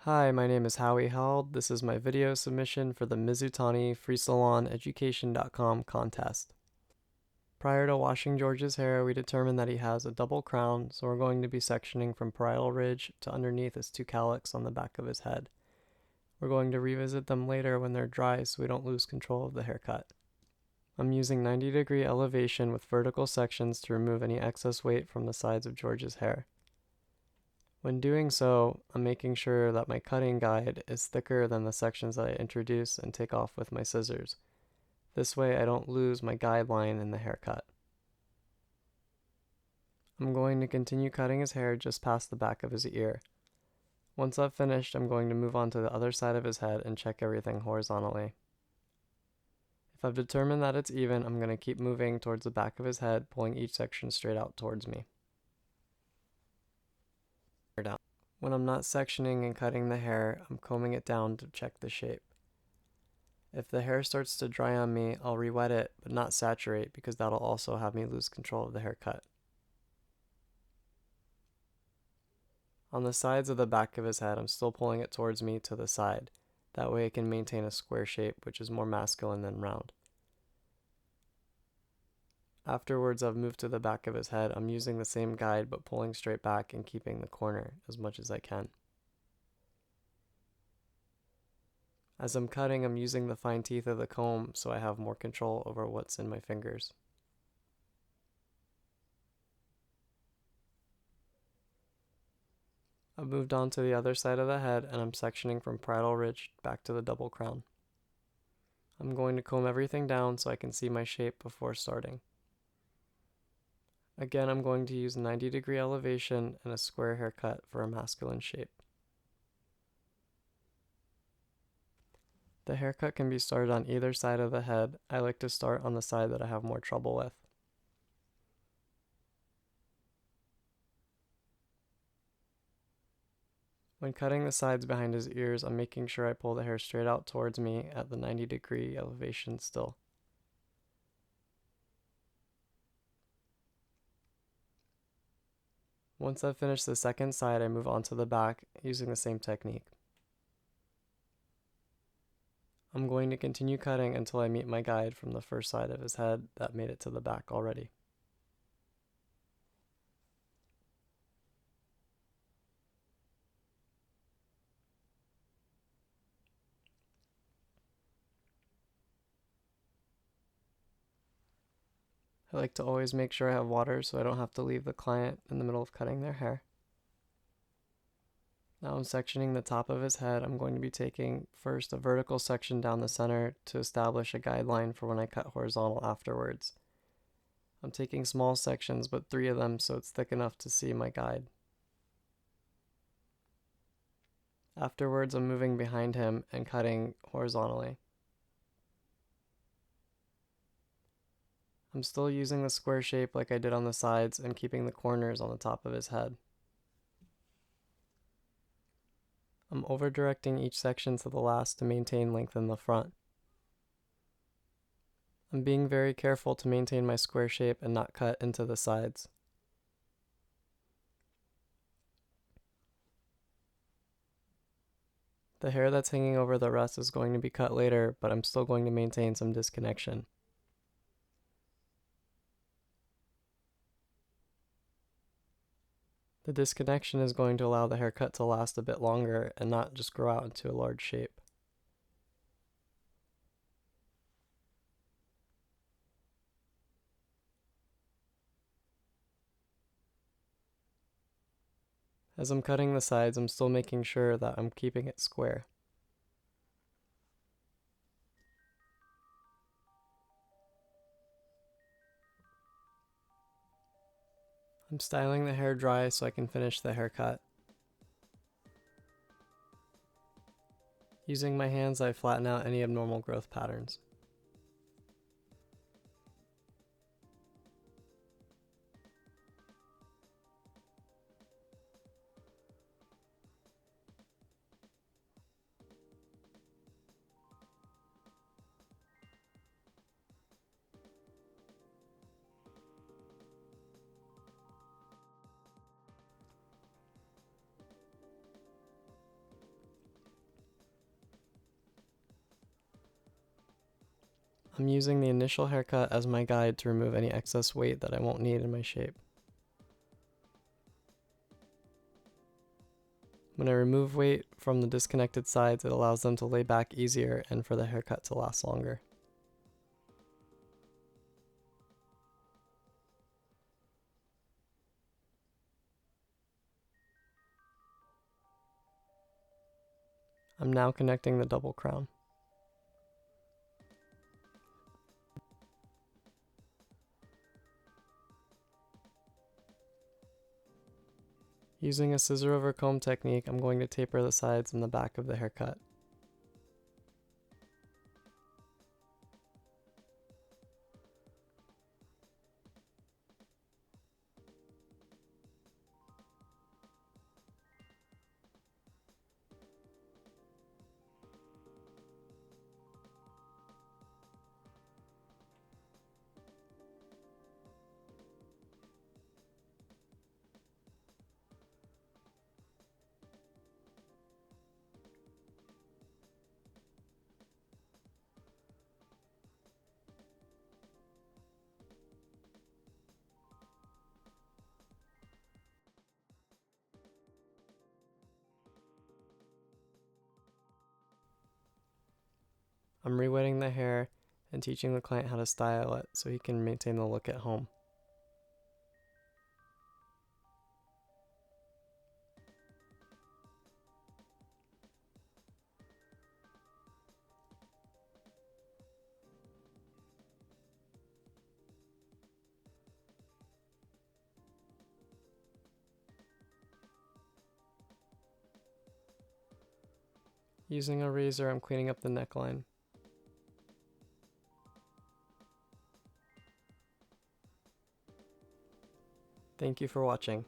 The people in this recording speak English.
Hi, my name is Howie Held. This is my video submission for the Mizutani Freesaloneducation.com contest. Prior to washing George's hair, we determined that he has a double crown, so we're going to be sectioning from parietal ridge to underneath his two calyx on the back of his head. We're going to revisit them later when they're dry so we don't lose control of the haircut. I'm using 90-degree elevation with vertical sections to remove any excess weight from the sides of George's hair. When doing so, I'm making sure that my cutting guide is thicker than the sections that I introduce and take off with my scissors. This way I don't lose my guideline in the haircut. I'm going to continue cutting his hair just past the back of his ear. Once I've finished, I'm going to move on to the other side of his head and check everything horizontally. If I've determined that it's even, I'm going to keep moving towards the back of his head, pulling each section straight out towards me. When I'm not sectioning and cutting the hair, I'm combing it down to check the shape. If the hair starts to dry on me, I'll re-wet it, but not saturate because that'll also have me lose control of the haircut. On the sides of the back of his head, I'm still pulling it towards me to the side. That way it can maintain a square shape, which is more masculine than round. Afterwards, I've moved to the back of his head. I'm using the same guide, but pulling straight back and keeping the corner as much as I can. As I'm cutting, I'm using the fine teeth of the comb so I have more control over what's in my fingers. I've moved on to the other side of the head and I'm sectioning from parietal ridge back to the double crown. I'm going to comb everything down so I can see my shape before starting. Again, I'm going to use 90-degree elevation and a square haircut for a masculine shape. The haircut can be started on either side of the head. I like to start on the side that I have more trouble with. When cutting the sides behind his ears, I'm making sure I pull the hair straight out towards me at the 90-degree elevation still. Once I've finished the second side, I move on to the back using the same technique. I'm going to continue cutting until I meet my guide from the first side of his head that made it to the back already. I like to always make sure I have water so I don't have to leave the client in the middle of cutting their hair. Now I'm sectioning the top of his head. I'm going to be taking first a vertical section down the center to establish a guideline for when I cut horizontal afterwards. I'm taking small sections, but 3 of them so it's thick enough to see my guide. Afterwards, I'm moving behind him and cutting horizontally. I'm still using the square shape like I did on the sides and keeping the corners on the top of his head. I'm over-directing each section to the last to maintain length in the front. I'm being very careful to maintain my square shape and not cut into the sides. The hair that's hanging over the rest is going to be cut later, but I'm still going to maintain some disconnection. The disconnection is going to allow the haircut to last a bit longer and not just grow out into a large shape. As I'm cutting the sides, I'm still making sure that I'm keeping it square. I'm styling the hair dry so I can finish the haircut. Using my hands, I flatten out any abnormal growth patterns. I'm using the initial haircut as my guide to remove any excess weight that I won't need in my shape. When I remove weight from the disconnected sides, it allows them to lay back easier and for the haircut to last longer. I'm now connecting the double crown. Using a scissor over comb technique, I'm going to taper the sides and the back of the haircut. I'm rewetting the hair and teaching the client how to style it so he can maintain the look at home. Using a razor, I'm cleaning up the neckline. Thank you for watching.